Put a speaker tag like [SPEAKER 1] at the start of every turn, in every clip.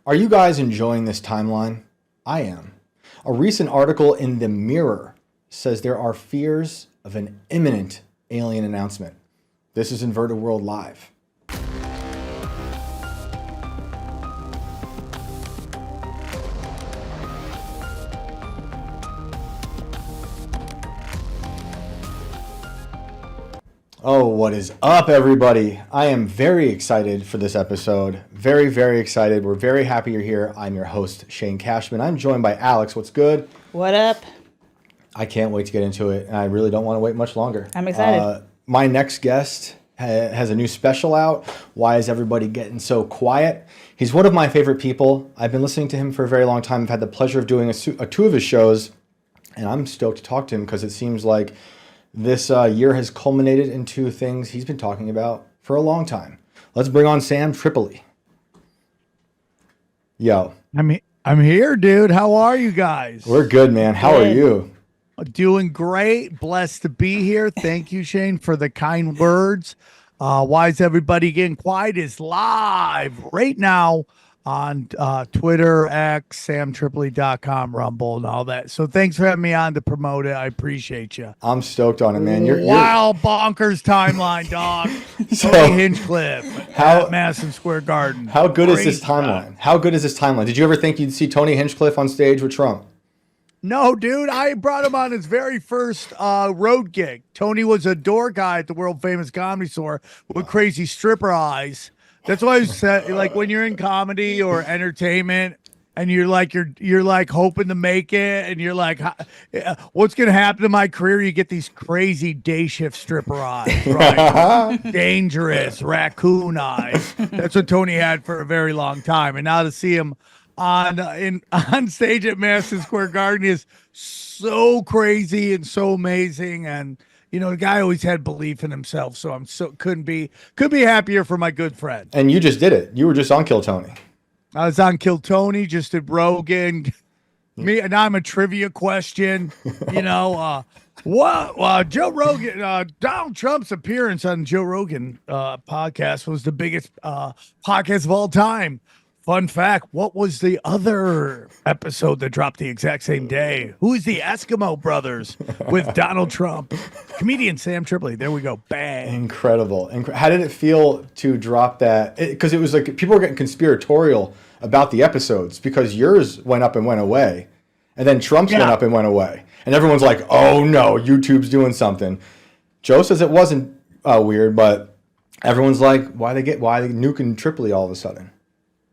[SPEAKER 1] Are you guys enjoying this timeline? I am. A recent article in The Mirror says there are fears of an imminent alien announcement. This is Inverted World Live. Oh, what is up, everybody? I am very excited for this episode. Very, very excited. We're very happy you're here. I'm your host, Shane Cashman. I'm joined by Alex. What's good?
[SPEAKER 2] What up?
[SPEAKER 1] I can't wait to get into it, and I really don't want to wait much longer.
[SPEAKER 2] I'm excited.
[SPEAKER 1] My next guest has a new special out. Why is everybody getting so quiet? He's one of my favorite people. I've been listening to him for a very long time. I've had the pleasure of doing two of his shows, and I'm stoked to talk to him because it seems like this year has culminated into things he's been talking about for a long time. Let's bring on Sam Tripoli. Yo.
[SPEAKER 3] I'm here, dude. How are you guys?
[SPEAKER 1] We're good, man. How are you?
[SPEAKER 3] Doing great. Blessed to be here. Thank you, Shane, for the kind words. Why is everybody getting quiet? Is live right now on Twitter, X, samtripoli.com, Rumble, and all that. So thanks for having me on to promote it. I appreciate you.
[SPEAKER 1] I'm stoked on it, man.
[SPEAKER 3] Wild bonkers timeline, dog. Tony Hinchcliffe at Madison Square Garden.
[SPEAKER 1] How good is this timeline? How good is this timeline? Did you ever think you'd see Tony Hinchcliffe on stage with Trump?
[SPEAKER 3] No, dude. I brought him on his very first road gig. Tony was a door guy at the world famous Comedy Store with crazy stripper eyes. That's why I said, like, when you're in comedy or entertainment and you're like hoping to make it and you're like, what's going to happen to my career? You get these crazy day shift stripper eyes, right? Dangerous raccoon eyes. That's what Tony had for a very long time. And now to see him on stage at Madison Square Garden is so crazy and so amazing. And you know, the guy always had belief in himself, so could be happier for my good friend.
[SPEAKER 1] And you just did it. You were just on Kill Tony.
[SPEAKER 3] I was on Kill Tony, just did Rogan. Now I'm a trivia question. You know, Joe Rogan, Donald Trump's appearance on Joe Rogan podcast was the biggest podcast of all time. Fun fact, what was the other episode that dropped the exact same day? Who is the Eskimo Brothers with Donald Trump? Comedian Sam Tripoli. There we go. Bang.
[SPEAKER 1] Incredible. How did it feel to drop that? Because it was like people were getting conspiratorial about the episodes because yours went up and went away. And then Trump's went up and went away. And everyone's like, oh no, YouTube's doing something. Joe says it wasn't weird, but everyone's like, why they nuking Tripoli all of a sudden?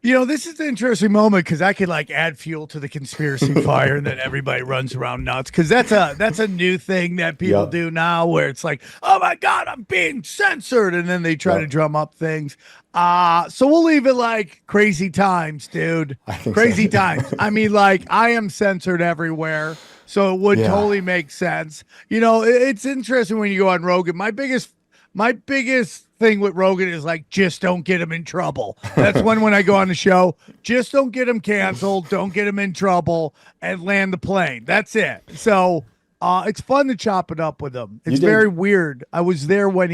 [SPEAKER 3] You know, this is an interesting moment because I could like add fuel to the conspiracy fire and then everybody runs around nuts because that's a new thing that people do now where it's like, oh my God, I'm being censored. And then they try to drum up things. So we'll leave it like crazy times, dude. Crazy times. I mean, like I am censored everywhere. So it would totally make sense. You know, it's interesting when you go on Rogan. My biggest thing with Rogan is like, just don't get him in trouble. That's when I go on the show, just don't get him canceled, don't get him in trouble, and land the plane. That's it. So it's fun to chop it up with him. It's very weird. I was there when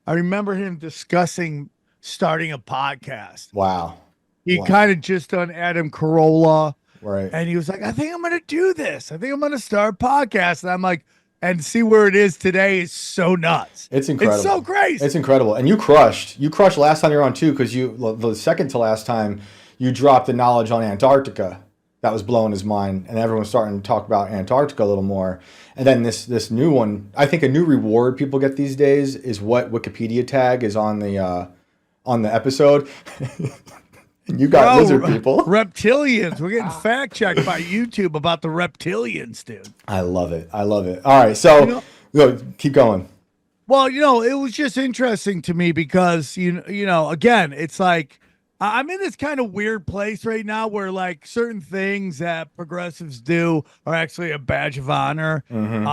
[SPEAKER 3] I remember him discussing starting a podcast.
[SPEAKER 1] Wow.
[SPEAKER 3] He kind of just done Adam Carolla.
[SPEAKER 1] Right.
[SPEAKER 3] And he was like, I think I'm going to do this. I think I'm going to start a podcast. And I'm like, and see where it is today is so nuts.
[SPEAKER 1] It's incredible.
[SPEAKER 3] It's so crazy.
[SPEAKER 1] It's incredible. And you crushed last time you were on too, because the second to last time you dropped the knowledge on Antarctica. That was blowing his mind. And everyone's starting to talk about Antarctica a little more. And then this new one, I think a new reward people get these days is what Wikipedia tag is on the episode. You got lizard people.
[SPEAKER 3] Reptilians. We're getting fact checked by YouTube about the reptilians, dude.
[SPEAKER 1] I love it. All right. So keep going.
[SPEAKER 3] Well, you know, it was just interesting to me because, you know, again, it's like I'm in this kind of weird place right now where like certain things that progressives do are actually a badge of honor.
[SPEAKER 1] Mm-hmm.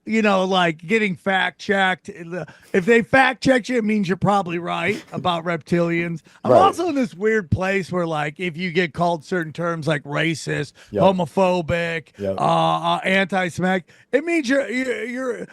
[SPEAKER 3] like getting fact checked. If they fact checked you, it means you're probably right about reptilians. I'm
[SPEAKER 1] Right.
[SPEAKER 3] also in this weird place where, like, if you get called certain terms like racist,
[SPEAKER 1] Yep.
[SPEAKER 3] homophobic,
[SPEAKER 1] Yep.
[SPEAKER 3] anti-Semitic, it means you're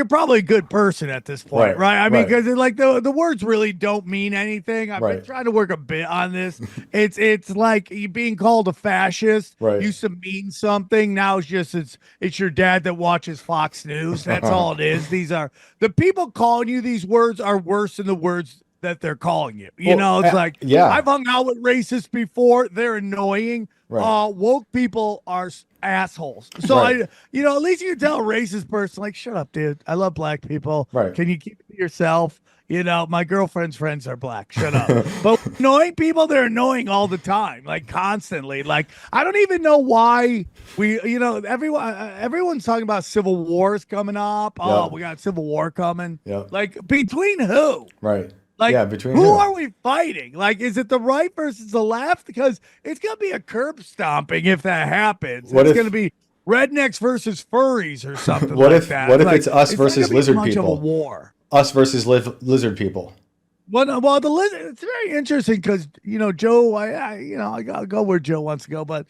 [SPEAKER 3] probably a good person at this point, right? I mean,
[SPEAKER 1] Right.
[SPEAKER 3] because like the words really don't mean anything. I've been
[SPEAKER 1] Right.
[SPEAKER 3] trying to work a bit on this. It's like you being called a fascist
[SPEAKER 1] Right.
[SPEAKER 3] used to mean something. Now it's your dad that watches Fox News. That's all it is. These are the people calling you these words are worse than the words that they're calling you. It's like,
[SPEAKER 1] yeah.
[SPEAKER 3] I've hung out with racists before. They're annoying.
[SPEAKER 1] Right.
[SPEAKER 3] Woke people are assholes. So
[SPEAKER 1] Right.
[SPEAKER 3] at least you can tell a racist person, like, shut up, dude. I love black people.
[SPEAKER 1] Right.
[SPEAKER 3] Can you keep it to yourself? My girlfriend's friends are black. Shut up. But annoying people, they're annoying all the time, like constantly. Like, I don't even know why everyone's talking about civil wars coming up. Oh, we got civil war coming.
[SPEAKER 1] Yeah.
[SPEAKER 3] Like, between who?
[SPEAKER 1] Right.
[SPEAKER 3] Like,
[SPEAKER 1] yeah, between
[SPEAKER 3] who are we fighting? Like, is it the right versus the left? Because it's going to be a curb stomping if that happens. It's going to be rednecks versus furries or something
[SPEAKER 1] what
[SPEAKER 3] like
[SPEAKER 1] if,
[SPEAKER 3] that.
[SPEAKER 1] What if it's us versus lizard
[SPEAKER 3] much
[SPEAKER 1] people?
[SPEAKER 3] Of a war.
[SPEAKER 1] Us versus lizard people.
[SPEAKER 3] Well, the lizard. It's very interesting because Joe. I gotta go where Joe wants to go, but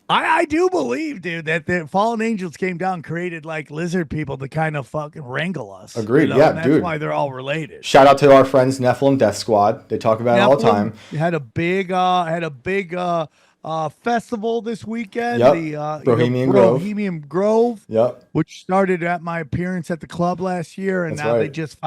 [SPEAKER 3] I do believe, dude, that the fallen angels came down, and created like lizard people to kind of fucking wrangle us.
[SPEAKER 1] Agreed. Yeah,
[SPEAKER 3] and that's
[SPEAKER 1] dude.
[SPEAKER 3] why they're all related.
[SPEAKER 1] Shout out to our friends Nephilim Death Squad. They talk about it all the time.
[SPEAKER 3] Had a big festival this weekend.
[SPEAKER 1] Yep.
[SPEAKER 3] The
[SPEAKER 1] Bohemian
[SPEAKER 3] Grove.
[SPEAKER 1] Yep.
[SPEAKER 3] Which started at my appearance at the club last year, and
[SPEAKER 1] That's
[SPEAKER 3] now
[SPEAKER 1] right.
[SPEAKER 3] they just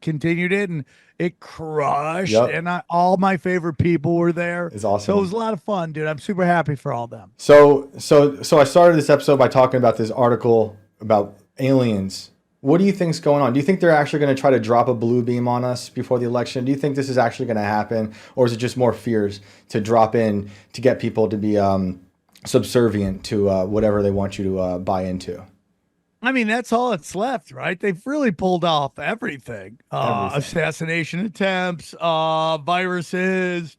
[SPEAKER 3] continued it, and it crushed.
[SPEAKER 1] Yep.
[SPEAKER 3] And all my favorite people were there.
[SPEAKER 1] It's awesome.
[SPEAKER 3] So it was a lot of fun, dude. I'm super happy for all them.
[SPEAKER 1] So I started this episode by talking about this article about aliens. What do you think's going on? Do you think they're actually going to try to drop a blue beam on us before the election? Do you think this is actually going to happen? Or is it just more fears to drop in to get people to be subservient to whatever they want you to buy into?
[SPEAKER 3] I mean, that's all that's left, right? They've really pulled off everything. Assassination attempts, viruses,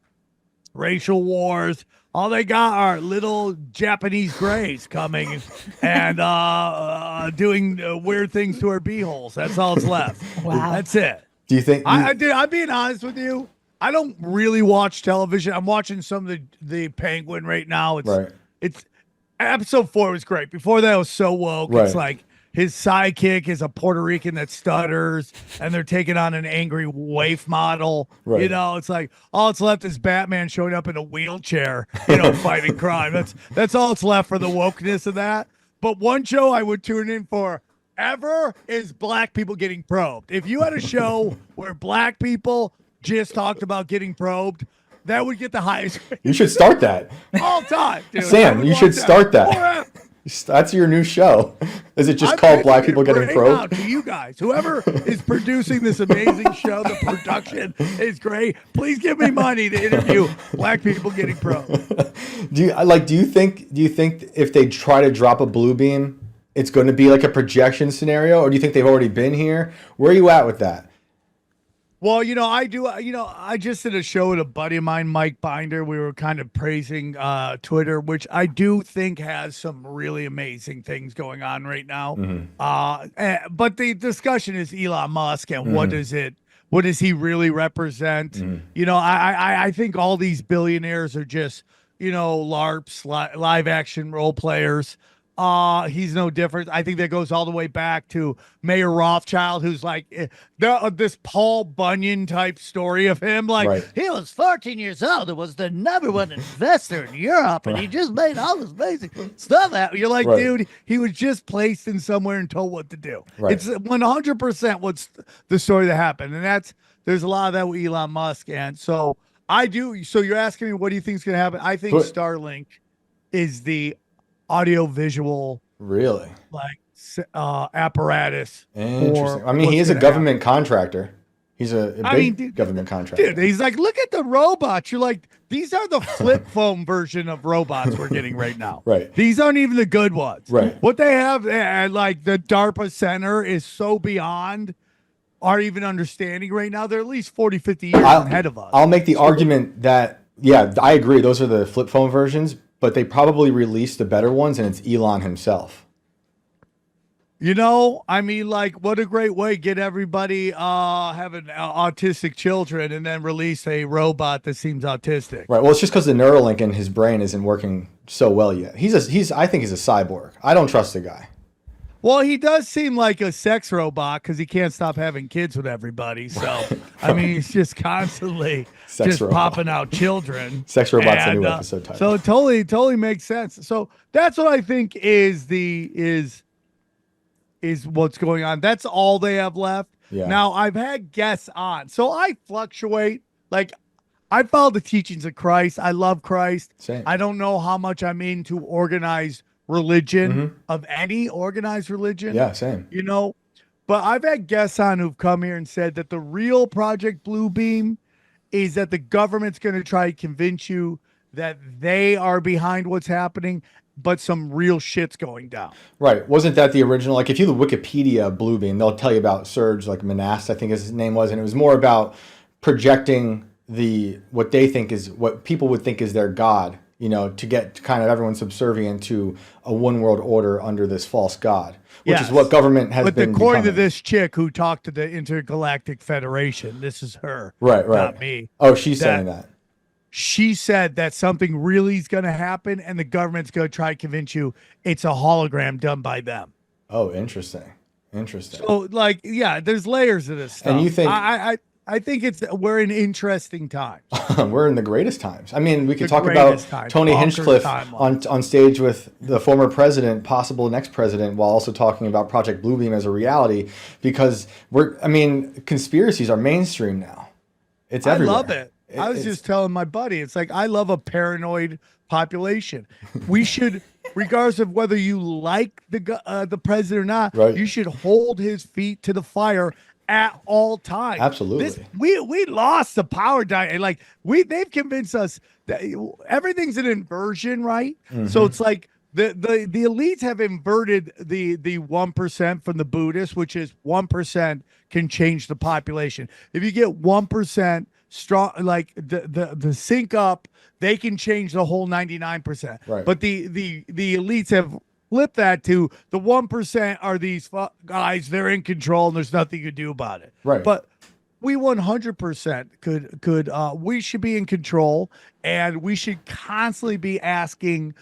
[SPEAKER 3] racial wars. All they got are little Japanese grays coming and doing weird things to our beeholes. That's all that's left.
[SPEAKER 2] Wow.
[SPEAKER 3] That's it.
[SPEAKER 1] Do you think?
[SPEAKER 3] I'm being honest with you. I don't really watch television. I'm watching some of the Penguin right now. It's episode 4 was great. Before that, it was so woke.
[SPEAKER 1] Right.
[SPEAKER 3] It's like his sidekick is a Puerto Rican that stutters, and they're taking on an angry waif model.
[SPEAKER 1] Right.
[SPEAKER 3] It's like all it's left is Batman showing up in a wheelchair, fighting crime. That's all it's left for the wokeness of that. But one show I would tune in for ever is black people getting probed. If you had a show where black people just talked about getting probed, that would get the highest.
[SPEAKER 1] You should start that.
[SPEAKER 3] All time, dude.
[SPEAKER 1] Sam, you should start that. That's your new show. Is it just called Black People Getting Probed?
[SPEAKER 3] To you guys, whoever is producing this amazing show, the production is great. Please give me money to interview Black People Getting Probed.
[SPEAKER 1] Do you think if they try to drop a blue beam, it's going to be like a projection scenario, or do you think they've already been here? Where are you at with that?
[SPEAKER 3] Well, I just did a show with a buddy of mine, Mike Binder. We were kind of praising Twitter, which I do think has some really amazing things going on right now.
[SPEAKER 1] Mm-hmm.
[SPEAKER 3] But the discussion is Elon Musk and what does he really represent?
[SPEAKER 1] Mm-hmm.
[SPEAKER 3] I think all these billionaires are just, LARPs, live action role players. He's no different. I think that goes all the way back to Mayor Rothschild, who's like this Paul Bunyan type story of him. Like,
[SPEAKER 1] right.
[SPEAKER 2] He was 14 years old and was the #1 investor in Europe, and he just made all this amazing stuff.
[SPEAKER 3] You're like,
[SPEAKER 1] right.
[SPEAKER 3] Dude, he was just placed in somewhere and told what to do.
[SPEAKER 1] Right.
[SPEAKER 3] It's 100% what's the story that happened, and there's a lot of that with Elon Musk, and so I do. So you're asking me, what do you think is going to happen? I think Starlink is the audio-visual,
[SPEAKER 1] really,
[SPEAKER 3] apparatus.
[SPEAKER 1] Interesting. He is a government contractor. He's a big government contractor.
[SPEAKER 3] Dude, he's like, look at the robots. You're like, these are the flip phone version of robots we're getting right now.
[SPEAKER 1] Right.
[SPEAKER 3] These aren't even the good ones.
[SPEAKER 1] Right.
[SPEAKER 3] What they have at the DARPA Center is so beyond our even understanding right now. They're at least 40, 50 years ahead of us.
[SPEAKER 1] I'll make the argument that, I agree. Those are the flip phone versions, but they probably released the better ones, and it's Elon himself.
[SPEAKER 3] I mean, like, what a great way get everybody having autistic children and then release a robot that seems autistic.
[SPEAKER 1] Right. Well, it's just because the Neuralink in his brain isn't working so well yet. I think he's a cyborg. I don't trust the guy.
[SPEAKER 3] Well, he does seem like a sex robot because he can't stop having kids with everybody. So, I mean, he's just constantly
[SPEAKER 1] Sex robot.
[SPEAKER 3] popping out children.
[SPEAKER 1] Sex robot's the new episode title.
[SPEAKER 3] So it totally makes sense. So that's what I think is what's going on. That's all they have left.
[SPEAKER 1] Yeah.
[SPEAKER 3] Now, I've had guests on. So I fluctuate. Like, I follow the teachings of Christ. I love Christ.
[SPEAKER 1] Same.
[SPEAKER 3] I don't know how much I'm into organized religion, of any organized religion.
[SPEAKER 1] Yeah, same.
[SPEAKER 3] But I've had guests on who've come here and said that the real Project Bluebeam is that the government's going to try to convince you that they are behind what's happening, but some real shit's going down.
[SPEAKER 1] Right. Wasn't that the original? Like, if you look Wikipedia Bluebeam, they'll tell you about Serge, like Manast, I think his name was, and it was more about projecting what they think is what people would think is their God, to get kind of everyone subservient to a one world order under this false God, which is what government has been.
[SPEAKER 3] But according to
[SPEAKER 1] becoming.
[SPEAKER 3] this chick who talked to the Intergalactic Federation, this is her,
[SPEAKER 1] right,
[SPEAKER 3] not me.
[SPEAKER 1] Oh, she's saying that.
[SPEAKER 3] She said that something really is going to happen, and the government's going to try to convince you it's a hologram done by them.
[SPEAKER 1] Oh, interesting.
[SPEAKER 3] So, like, yeah, there's layers of this stuff.
[SPEAKER 1] And you think
[SPEAKER 3] I think we're in interesting times.
[SPEAKER 1] We're in the greatest times. I mean, we could talk about Tony Hinchcliffe on stage with the former president, possible next president, while also talking about Project Bluebeam as a reality, because conspiracies are mainstream now. It's everywhere.
[SPEAKER 3] I love it. I was just telling my buddy, it's like, I love a paranoid population. We should, regardless of whether you like the president or not, you should hold his feet to the fire at all times.
[SPEAKER 1] Absolutely.
[SPEAKER 3] We lost the power diet. Like, they've convinced us that everything's an inversion, right? Mm-hmm. So it's like the elites have inverted the 1% from the Buddhists, which is 1% can change the population. If you get 1% strong, like the sync up, they can change the whole 99%.
[SPEAKER 1] Right.
[SPEAKER 3] But the elites have flip that to the 1% are these guys, they're in control and there's nothing you can do about it.
[SPEAKER 1] Right.
[SPEAKER 3] But we 100% could we should be in control, and we should constantly be asking,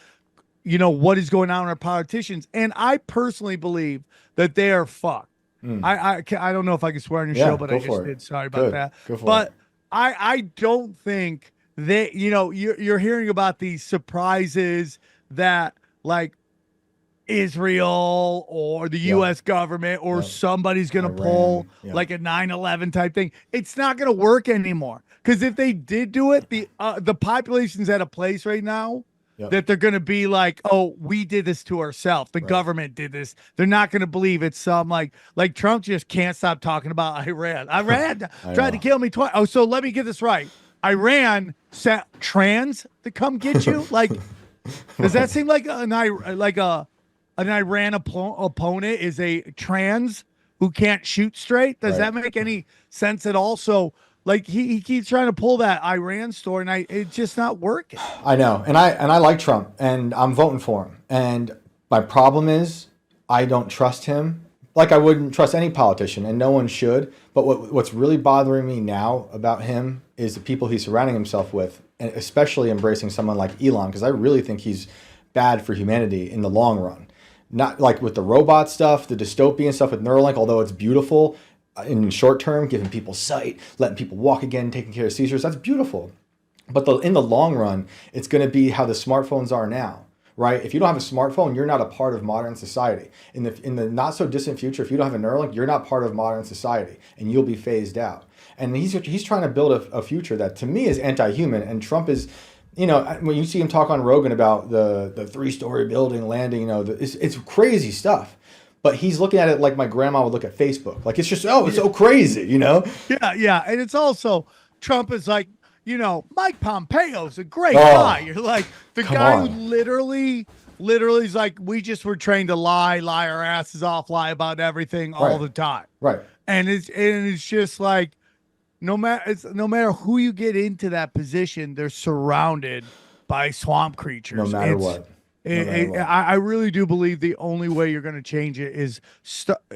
[SPEAKER 3] what is going on with our politicians. And I personally believe that they are fucked. I don't know if I can swear on your show, but I just did. Sorry about that. But I don't think that, you're hearing about these surprises that, like, Israel or the U.S. government or somebody's going to pull like a 9/11 type thing. It's not going to work anymore, because if they did do it, the population's at a place right now that they're going to be like, oh, we did this to ourselves. The government did this. They're not going to believe it's some like Trump just can't stop talking about Iran. Iran tried to kill me twice. Oh, so let me get this right. Iran sent trans to come get you. Like, does that seem like an Iran opponent is a trans who can't shoot straight? Does that make any sense at all? So, like, he keeps trying to pull that Iran story, and it's just not working.
[SPEAKER 1] I know, and I like Trump, and I'm voting for him. And my problem is, I don't trust him like I wouldn't trust any politician, and no one should. But what's really bothering me now about him is the people he's surrounding himself with, and especially embracing someone like Elon, because I really think he's bad for humanity in the long run. Not like with the robot stuff, the dystopian stuff with Neuralink, although it's beautiful in short term, giving people sight, letting people walk again, taking care of seizures, that's beautiful. But in the long run, it's going to be how the smartphones are now, right? If you don't have a smartphone, you're not a part of modern society. In the not so distant future, if you don't have a Neuralink, you're not part of modern society, and you'll be phased out. And he's trying to build a future that, to me, is anti-human. And Trump is, when you see him talk on Rogan about the 3-story building landing, it's crazy stuff. But he's looking at it like my grandma would look at Facebook. Like, it's just, it's so crazy,
[SPEAKER 3] Yeah. And it's also, Trump is like, Mike Pompeo's a great guy. You're like, the guy who literally is like, we just were trained to lie our asses off, lie about everything all the time.
[SPEAKER 1] Right.
[SPEAKER 3] And it's just like, no matter who you get into that position, they're surrounded by swamp creatures.
[SPEAKER 1] No matter what. No matter what.
[SPEAKER 3] I really do believe the only way you're going to change it is,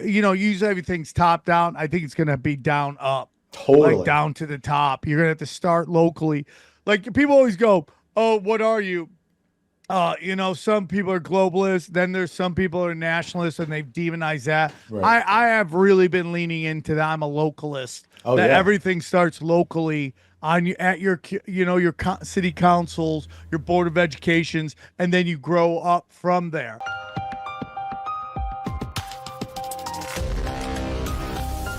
[SPEAKER 3] usually everything's top down. I think it's going to be down up,
[SPEAKER 1] Totally.
[SPEAKER 3] like down to the top. You're going to have to start locally. Like people always go, "Oh, what are you?" Some people are globalists. Then there's some people are nationalists, and they've demonized that.
[SPEAKER 1] Right.
[SPEAKER 3] I have really been leaning into that. I'm a localist.
[SPEAKER 1] Oh,
[SPEAKER 3] that
[SPEAKER 1] yeah.
[SPEAKER 3] everything starts locally on you at your city councils, your board of educations, and then you grow up from there.